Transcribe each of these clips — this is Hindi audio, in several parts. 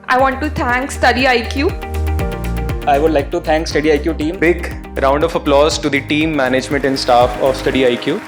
I want to thank Study IQ. I would like to thank Study IQ team. Big round of applause to the team, management and staff of Study IQ.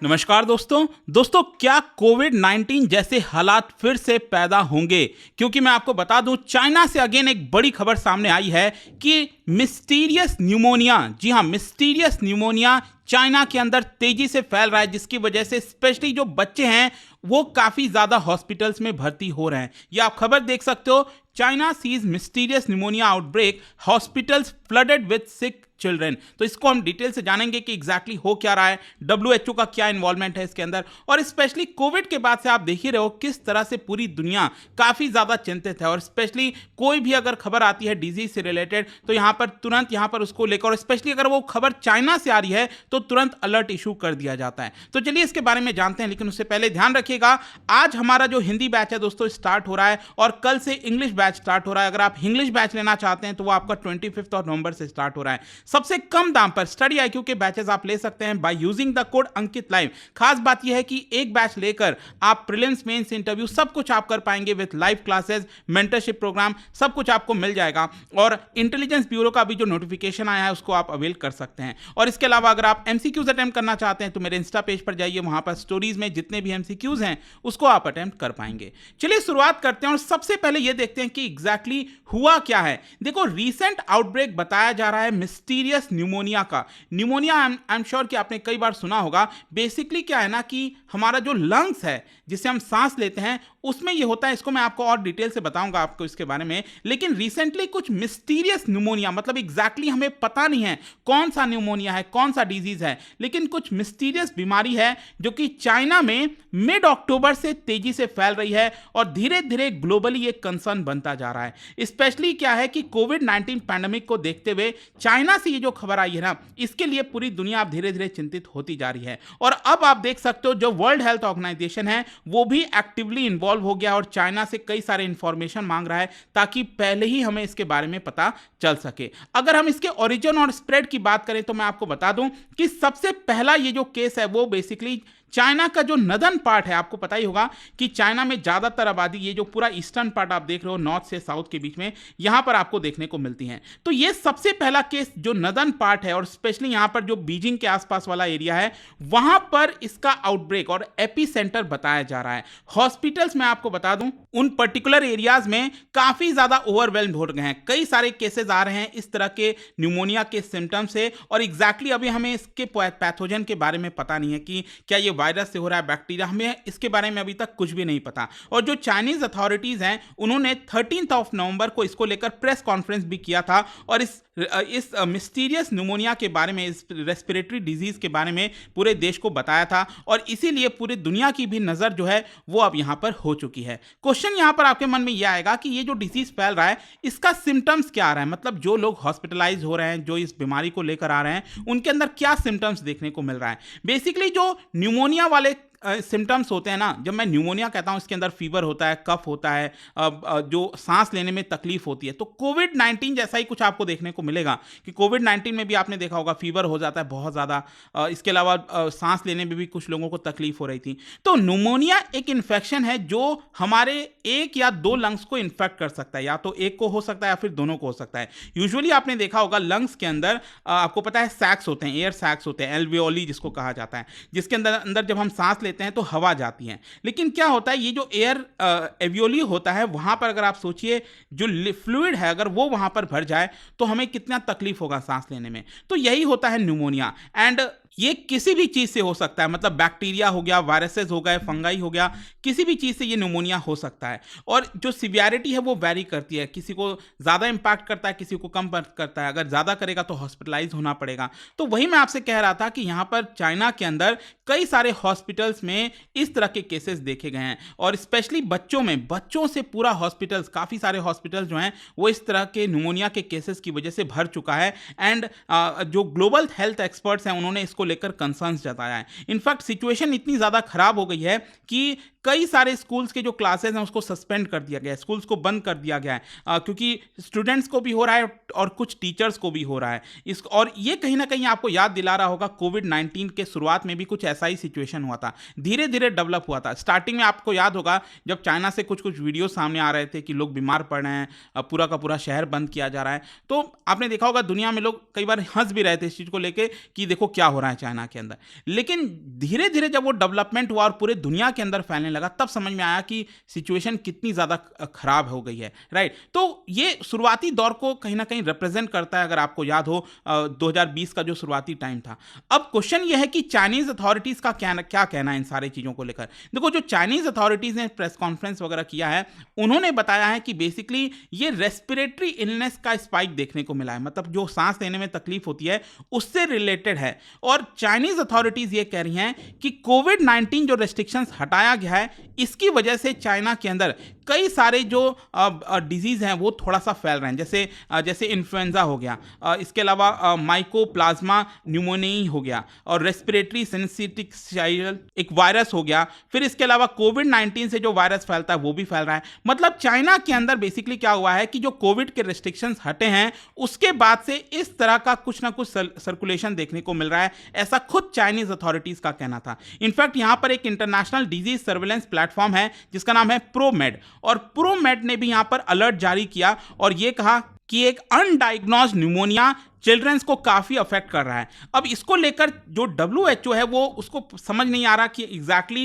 नमस्कार दोस्तों क्या कोविड-19 जैसे हालात फिर से पैदा होंगे? क्योंकि मैं आपको बता दूं, चाइना से अगेन एक बड़ी खबर सामने आई है कि मिस्टीरियस न्यूमोनिया, जी हां, मिस्टीरियस न्यूमोनिया चाइना के अंदर तेजी से फैल रहा है, जिसकी वजह से स्पेशली जो बच्चे हैं वो काफी ज्यादा हॉस्पिटल्स में भर्ती हो रहे हैं। ये आप खबर देख सकते हो, China sees mysterious pneumonia outbreak, hospitals flooded with sick children. तो इसको हम डिटेल से जानेंगे कि एग्जैक्टली हो क्या रहा है, WHO का क्या इन्वॉल्वमेंट है इसके अंदर, और स्पेशली कोविड के बाद से आप देख ही रहे हो किस तरह से पूरी दुनिया काफी ज्यादा चिंतित है। और स्पेशली कोई भी अगर खबर आती है डिजीज से रिलेटेड तो यहाँ पर तुरंत यहाँ पर उसको लेकर, और स्पेशली अगर वो खबर चाइना से आ रही है तो तुरंत अलर्ट इशू कर दिया जाता है। तो चलिए इसके बारे में जानते हैं, लेकिन उससे पहले ध्यान रखिएगा, आज हमारा जो हिंदी बैच है दोस्तों स्टार्ट हो रहा है और कल से इंग्लिश बैच स्टार्ट हो रहा है। अगर आप इंग्लिश बैच लेना चाहते हैं तो वो आपका 25 नवंबर से स्टार्ट हो रहा है। सबसे कम दाम पर स्टडी IQ के बैचेस आप ले सकते हैं by using the code Ankit live. खास बात यह है कि एक बैच लेकर आप प्रीलिम्स, मेंस, इंटरव्यू सब कुछ आप कर पाएंगे with live classes, mentorship programme, सब कुछ आपको मिल जाएगा। और इंटेलिजेंस ब्यूरो का भी जो नोटिफिकेशन आया है उसको आप अवेल कर सकते हैं। और इसके अलावा अगर आप MCQs अटेम्प्ट करना चाहते हैं तो मेरे इंस्टा पेज पर जाइए, वहां पर स्टोरीज में जितने भी MCQs हैं उसको आप अटेम्प्ट कर पाएंगे। चलिए शुरुआत करते हैं और सबसे पहले ये देखते हैं कि एग्जैक्टली हुआ क्या है। देखो, रीसेंट आउटब्रेक बताया जा रहा है मिस्टीरियस न्यूमोनिया का। न्यूमोनिया आई एम श्योर कि आपने कई बार सुना होगा। बेसिकली क्या है ना कि हमारा जो लंग्स है जिससे हम सांस लेते हैं उसमें ये होता है। इसको मैं आपको और डिटेल से बताऊंगा आपको इसके बारे में। लेकिन रिसेंटली कुछ मिस्टीरियस न्यूमोनिया, मतलब एग्जैक्टली हमें पता नहीं है कौन सा न्यूमोनिया है, कौन सा डिजीज है, लेकिन कुछ मिस्टीरियस बीमारी है जो कि चाइना में मिड अक्टूबर से तेजी से फैल रही है और धीरे धीरे ग्लोबली एक कंसर्न बनता जा रहा है। स्पेशली क्या है कि कोविड-19 पैंडेमिक को देखते हुए चाइना से ये जो खबर आई है ना, इसके लिए पूरी दुनिया अब धीरे धीरे चिंतित होती जा रही है। और अब आप देख सकते हो जो वर्ल्ड हेल्थ ऑर्गेनाइजेशन है वो भी एक्टिवली इन्वॉल्व हो गया और चाइना से कई सारे इंफॉर्मेशन मांग रहा है ताकि पहले ही हमें इसके बारे में पता चल सके। अगर हम इसके ओरिजिन और स्प्रेड की बात करें तो मैं आपको बता दूं कि सबसे पहला ये जो केस है वो बेसिकली चाइना का जो नदर्न पार्ट है, आपको पता ही होगा कि चाइना में ज्यादातर आबादी, ये जो पूरा ईस्टर्न पार्ट आप देख रहे हो नॉर्थ से साउथ के बीच में, यहां पर आपको देखने को मिलती हैं। तो ये सबसे पहला केस जो नदर्न पार्ट है और स्पेशली यहां पर जो बीजिंग के आसपास वाला एरिया है वहां पर इसका आउटब्रेक और एपी सेंटर बताया जा रहा है। हॉस्पिटल्स में आपको बता दूं उन पर्टिकुलर एरियाज में काफी ज्यादा ओवरवेल्म्ड हो गए हैं। कई सारे केसेस आ रहे हैं इस तरह के न्यूमोनिया के सिम्टम्स से, और एग्जैक्टली अभी हमें इसके पैथोजन के बारे में पता नहीं है कि क्या ये वायरस से हो रहा है, बैक्टीरिया, हमें इसके बारे में अभी तक कुछ भी नहीं पता। और जो चाइनीज अथॉरिटीज हैं उन्होंने 13 नवंबर को इसको लेकर प्रेस कॉन्फ्रेंस भी किया था और इस मिस्टीरियस न्यूमोनिया के बारे में, इस रेस्पिरेटरी डिजीज के बारे में पूरे देश को बताया था। और इसीलिए पूरी दुनिया की भी नजर जो है वो अब यहां पर हो चुकी है। क्वेश्चन यहां पर आपके मन में यह आएगा कि ये जो डिजीज फैल रहा है इसका सिम्टम्स क्या आ रहा है, मतलब जो लोग हॉस्पिटलाइज हो रहे हैं, जो इस बीमारी को लेकर आ रहे हैं, उनके अंदर क्या सिम्टम्स देखने को मिल रहा है। बेसिकली जो न्यूमोनिया वाले सिम्टम्स होते हैं ना, जब मैं न्यूमोनिया कहता हूं इसके अंदर फीवर होता है, कफ होता है, जो सांस लेने में तकलीफ होती है। तो कोविड-19 जैसा ही कुछ आपको देखने को मिलेगा कि कोविड-19 में भी आपने देखा होगा फीवर हो जाता है बहुत ज़्यादा, इसके अलावा सांस लेने में भी कुछ लोगों को तकलीफ हो रही थी। तो न्यूमोनिया एक इन्फेक्शन है जो हमारे एक या दो लंग्स को इन्फेक्ट कर सकता है, या तो एक को हो सकता है या फिर दोनों को हो सकता है। यूजुअली आपने देखा होगा लंग्स के अंदर आपको पता है सैक्स होते हैं, एयर सैक्स होते हैं, एल्वियोली जिसको कहा जाता है, जिसके अंदर जब हम सांस लेते हैं तो हवा जाती है। लेकिन क्या होता है, ये जो एयर एवियोली होता है वहां पर अगर आप सोचिए जो फ्लूइड है अगर वो वहां पर भर जाए तो हमें कितना तकलीफ होगा सांस लेने में। तो यही होता है न्यूमोनिया। एंड ये किसी भी चीज से हो सकता है, मतलब बैक्टीरिया हो गया, वायरसेस हो गए, फंगाई हो गया, किसी भी चीज से ये न्यूमोनिया हो सकता है। और जो सिवियरिटी है वो वेरी करती है, किसी को ज्यादा इंपैक्ट करता है, किसी को कम करता है। अगर ज्यादा करेगा तो हॉस्पिटलाइज होना पड़ेगा। तो वही मैं आपसे कह रहा था कि यहाँ पर चाइना के अंदर कई सारे हॉस्पिटल्स में इस तरह के केसेस देखे गए हैं, और स्पेशली बच्चों में, बच्चों से पूरा हॉस्पिटल्स, काफी सारे हॉस्पिटल्स जो हैं वो इस तरह के न्यूमोनिया के केसेस की वजह से भर चुका है। एंड जो ग्लोबल हेल्थ एक्सपर्ट्स हैं उन्होंने इसको को लेकर कंसर्न्स जताया है। इनफैक्ट सिचुएशन इतनी ज़्यादा खराब हो गई है कि कई सारे स्कूल्स के जो क्लासेस हैं उसको सस्पेंड कर दिया गया है, स्कूल्स को बंद कर दिया गया है, क्योंकि स्टूडेंट्स को भी हो रहा है और कुछ टीचर्स को भी हो रहा है और ये कहीं ना कहीं आपको याद दिला रहा होगा कोविड-19 के शुरुआत में भी कुछ ऐसा ही सिचुएशन हुआ था, धीरे धीरे डेवलप हुआ था। स्टार्टिंग में आपको याद होगा जब चाइना से कुछ कुछ वीडियो सामने आ रहे थे कि लोग बीमार पड़ रहे हैं, पूरा का पूरा शहर बंद किया जा रहा है, तो आपने देखा होगा दुनिया में लोग कई बार हंस भी रहे थे इस चीज़ को लेके कि देखो क्या हो रहा है चाइना के अंदर। लेकिन धीरे धीरे जब वो डेवलपमेंट हुआ और पूरे दुनिया के अंदर फैलने लगा, तब समझ में आया कि सिचुएशन कितनी ज़्यादा खराब हो गई है, राइट। तो ये शुरुआती दौर को कहीं ना कहीं रिप्रेजेंट करता है, अगर आपको याद हो 2020 का जो शुरुआती टाइम था। अब क्वेश्चन ये है कि चाइनीज अथॉरिटीज़ का क्या कहना है इन सारे चीज़ों को लेकर। देखो, जो चाइनीज अथॉरिटीज़ ने प्रेस कॉन्फ्रेंस वगैरह किया है, उन्होंने बताया है कि बेसिकली ये रेस्पिरेटरी इलनेस का स्पाइक देखने को मिला है, मतलब जो सांस लेने में तकलीफ होती है उससे रिलेटेड है। और चाइनीज अथॉरिटीज़ ये कह रही हैं कि कोविड-19 जो रेस्ट्रिक्शंस हटाया गया है, इसकी वजह से चाइना के अंदर कई सारे जो डिजीज़ हैं वो थोड़ा सा फैल रहे हैं, जैसे इन्फ्लुएंजा हो गया, इसके अलावा माइकोप्लाज्मा न्यूमोनिया हो गया, और रेस्पिरेटरी सिंसिटिक्साइल एक वायरस हो गया। फिर इसके अलावा कोविड-19 से जो वायरस फैलता है वो भी फैल रहा है। मतलब चाइना के अंदर बेसिकली क्या हुआ है कि जो कोविड के रेस्ट्रिक्शंस हटे हैं उसके बाद से इस तरह का कुछ ना कुछ सर्कुलेशन देखने को मिल रहा है, ऐसा खुद चाइनीज अथॉरिटीज़ का कहना था। इनफैक्ट यहाँ पर एक इंटरनेशनल डिजीज सर्वेलेंस प्लेटफॉर्म है जिसका नाम है प्रोमेड, और प्रोमेड ने भी यहां पर अलर्ट जारी किया और यह कहा कि एक अनडायग्नोज्ड न्यूमोनिया चिल्ड्रंस को काफ़ी अफेक्ट कर रहा है। अब इसको लेकर जो WHO है वो उसको समझ नहीं आ रहा कि एग्जैक्टली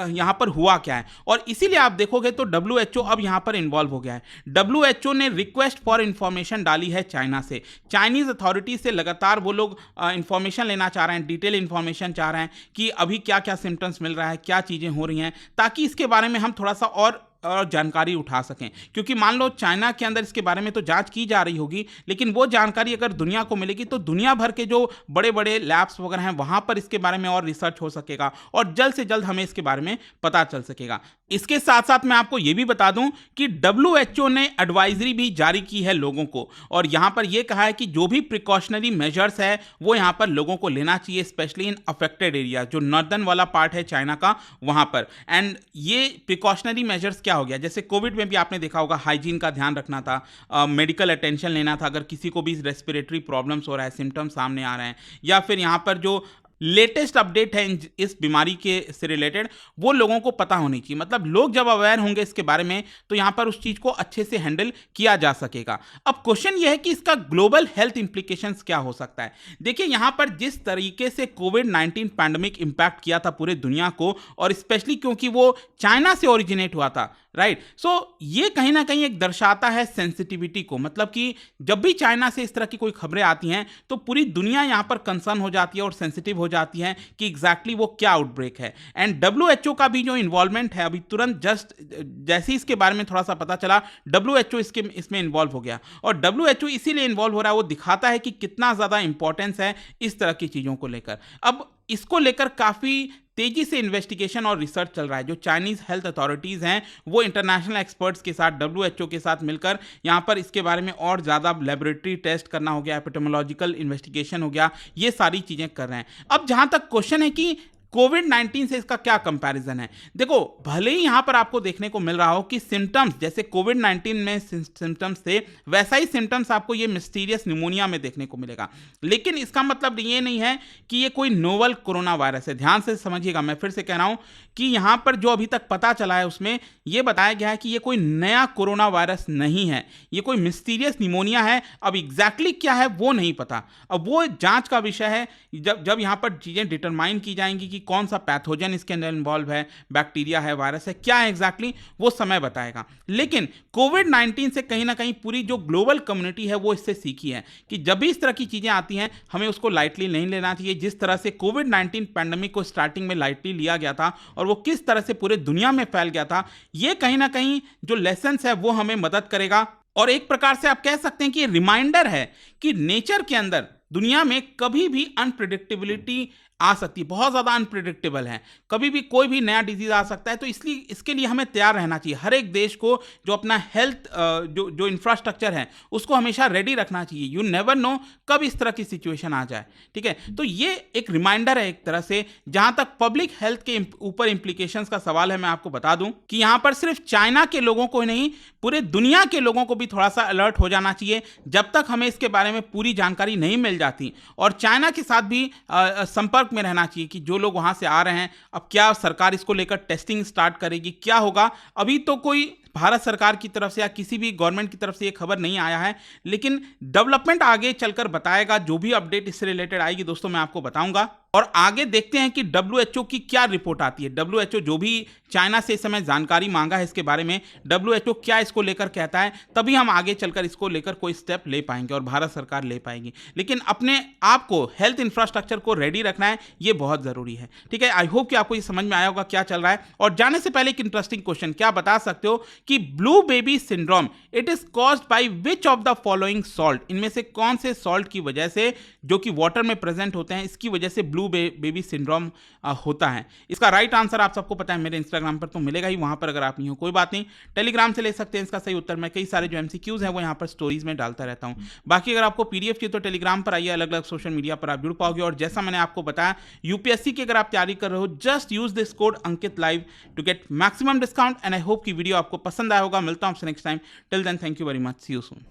यहाँ पर हुआ क्या है, और इसीलिए आप देखोगे तो WHO अब यहाँ पर इन्वॉल्व हो गया है। WHO ने रिक्वेस्ट फॉर इन्फॉर्मेशन डाली है चाइना से, चाइनीज़ अथॉरिटीज़ से लगातार वो लोग इन्फॉर्मेशन लेना चाह रहे हैं, डिटेल इन्फॉर्मेशन चाह रहे हैं कि अभी क्या क्या सिम्टम्स मिल रहा है, क्या चीज़ें हो रही हैं, ताकि इसके बारे में हम थोड़ा सा और जानकारी उठा सकें। क्योंकि मान लो चाइना के अंदर इसके बारे में तो जांच की जा रही होगी, लेकिन वो जानकारी अगर दुनिया को मिलेगी तो दुनिया भर के जो बड़े बड़े लैब्स वगैरह हैं वहाँ पर इसके बारे में और रिसर्च हो सकेगा और जल्द से जल्द हमें इसके बारे में पता चल सकेगा। इसके साथ साथ मैं आपको ये भी बता दूं कि WHO ने एडवाइजरी भी जारी की है लोगों को, और यहाँ पर यह कहा है कि जो भी प्रिकॉशनरी मेजर्स है वो यहाँ पर लोगों को लेना चाहिए, स्पेशली इन अफेक्टेड एरिया, जो नॉर्दर्न वाला पार्ट है चाइना का वहाँ पर। एंड ये प्रिकॉशनरी मेजर्स क्या हो गया, जैसे कोविड में भी आपने देखा होगा हाइजीन का ध्यान रखना था, मेडिकल अटेंशन लेना था अगर किसी को भी रेस्पिरेटरी प्रॉब्लम्स हो रहा है, सिम्टम्स सामने आ रहे हैं, या फिर यहाँ पर जो लेटेस्ट अपडेट है इस बीमारी के से रिलेटेड वो लोगों को पता होनी चाहिए। मतलब लोग जब अवेयर होंगे इसके बारे में तो यहाँ पर उस चीज़ को अच्छे से हैंडल किया जा सकेगा। अब क्वेश्चन ये है कि इसका ग्लोबल हेल्थ इंप्लीकेशंस क्या हो सकता है। देखिए, यहाँ पर जिस तरीके से कोविड-19 पैंडमिक इम्पैक्ट किया था पूरे दुनिया को, और स्पेशली क्योंकि वो चाइना से ओरिजिनेट हुआ था, राइट, सो ये कहीं ना कहीं एक दर्शाता है सेंसिटिविटी को। मतलब कि जब भी चाइना से इस तरह की कोई खबरें आती हैं तो पूरी दुनिया यहाँ पर कंसर्न हो जाती है और सेंसिटिव हो जाती है कि एग्जैक्टली वो क्या आउटब्रेक है। एंड WHO का भी जो इन्वॉल्वमेंट है, अभी तुरंत जस्ट जैसे ही इसके बारे में थोड़ा सा पता चला WHO इसमें इन्वॉल्व हो गया, और WHO इसीलिए इन्वॉल्व हो रहा है, वो दिखाता है कि कितना ज़्यादा इंपॉर्टेंस है इस तरह की चीज़ों को लेकर। अब इसको लेकर काफ़ी तेजी से इन्वेस्टिगेशन और रिसर्च चल रहा है। जो चाइनीज़ हेल्थ अथॉरिटीज़ हैं वो इंटरनेशनल एक्सपर्ट्स के साथ WHO के साथ मिलकर यहाँ पर इसके बारे में और ज़्यादा लेबोरेटरी टेस्ट करना हो गया, एपिडेमियोलॉजिकल इन्वेस्टिगेशन हो गया, ये सारी चीज़ें कर रहे हैं। अब जहाँ तक क्वेश्चन है कि कोविड-19 से इसका क्या कंपैरिजन है, देखो भले ही यहाँ पर आपको देखने को मिल रहा हो कि सिम्टम्स जैसे कोविड-19 में सिम्टम्स थे वैसा ही सिम्टम्स आपको ये मिस्टीरियस न्यूमोनिया में देखने को मिलेगा, लेकिन इसका मतलब ये नहीं है कि ये कोई नोवल कोरोना वायरस है। ध्यान से समझिएगा, मैं फिर से कह रहा हूँ कि यहाँ पर जो अभी तक पता चला है उसमें ये बताया गया है कि ये कोई नया कोरोना वायरस नहीं है, ये कोई मिस्टीरियस न्यूमोनिया है। अब एग्जैक्टली क्या है वो नहीं पता, अब वो जांच का विषय है। जब यहाँ पर चीज़ें डिटरमाइन की जाएंगी कि कौन सा पैथोजन इसके अंदर इन्वॉल्व है, बैक्टीरिया है, वायरस है, क्या है एग्जैक्टली, वो समय बताएगा। लेकिन कोविड-19 से कहीं ना कहीं पूरी जो ग्लोबल कम्युनिटी है वो इससे सीखी है कि जब भी इस तरह की चीज़ें आती हैं हमें उसको लाइटली नहीं लेना चाहिए। जिस तरह से कोविड-19 पैंडेमिक को स्टार्टिंग में लाइटली लिया गया था और वो किस तरह से पूरे दुनिया में फैल गया था, ये कहीं ना कहीं जो लेसन्स है वो हमें मदद करेगा। और एक प्रकार से आप कह सकते हैं कि रिमाइंडर है कि नेचर के अंदर दुनिया में कभी भी अनप्रिडिक्टेबिलिटी आ सकती है, बहुत ज़्यादा अनप्रिडिक्टेबल है, कभी भी कोई भी नया डिजीज़ आ सकता है। तो इसलिए इसके लिए हमें तैयार रहना चाहिए। हर एक देश को जो अपना हेल्थ जो इंफ्रास्ट्रक्चर है उसको हमेशा रेडी रखना चाहिए। यू नेवर नो कब इस तरह की सिचुएशन आ जाए, ठीक है। तो ये एक रिमाइंडर है एक तरह से। जहाँ तक पब्लिक हेल्थ के ऊपर इम्प्लीकेशंस का सवाल है, मैं आपको बता दूं कि यहाँ पर सिर्फ चाइना के लोगों को ही नहीं, पूरे दुनिया के लोगों को भी थोड़ा सा अलर्ट हो जाना चाहिए जब तक हमें इसके बारे में पूरी जानकारी नहीं मिल जाती। और चाइना के साथ भी संपर्क में रहना चाहिए कि जो लोग वहां से आ रहे हैं, अब क्या सरकार इसको लेकर टेस्टिंग स्टार्ट करेगी, क्या होगा। अभी तो कोई भारत सरकार की तरफ से या किसी भी गवर्नमेंट की तरफ से ये खबर नहीं आया है, लेकिन डेवलपमेंट आगे चलकर बताएगा। जो भी अपडेट इससे रिलेटेड आएगी दोस्तों मैं आपको बताऊंगा। और आगे देखते हैं कि WHO की क्या रिपोर्ट आती है। WHO जो भी चाइना से इस समय जानकारी मांगा है इसके बारे में, WHO क्या इसको लेकर कहता है, तभी हम आगे चलकर इसको लेकर कोई स्टेप ले पाएंगे और भारत सरकार ले पाएगी। लेकिन अपने आप को, हेल्थ इंफ्रास्ट्रक्चर को रेडी रखना है, ये बहुत ज़रूरी है, ठीक है। आई होप कि आपको ये समझ में आया होगा क्या चल रहा है। और जाने से पहले एक इंटरेस्टिंग क्वेश्चन, क्या बता सकते हो कि blue baby syndrome it is caused by which of the following salt, इनमें से कौन से सॉल्ट की वजह से, जो कि वाटर में प्रेजेंट होते हैं, इसकी वजह से ब्लू बेबी सिंड्रोम होता है। इसका राइट आंसर आप सबको पता है, मेरे इंस्टाग्राम पर तो मिलेगा ही, वहां पर अगर आप नहीं हो कोई बात नहीं, टेलीग्राम से ले सकते हैं इसका सही उत्तर। मैं कई सारे जो MCQs हैं वो यहाँ पर स्टोरीज में डालता रहता हूँ। बाकी अगर आपको PDF चाहिए तो टेलीग्राम पर आइए, अलग अलग सोशल मीडिया पर आप जुड़ पाओगे। और जैसा मैंने आपको बताया, UPSC की अगर आप तैयारी कर रहे हो, just use this code Ankit live to get maximum discount. And I hope कि वीडियो आपको पसंद आया होगा। मिलता हूं आपसे next time. Till then, thank you very much, see you soon.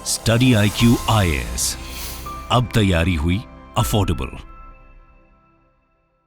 Study IQ IAS, अब तैयारी हुई अफोर्डेबल।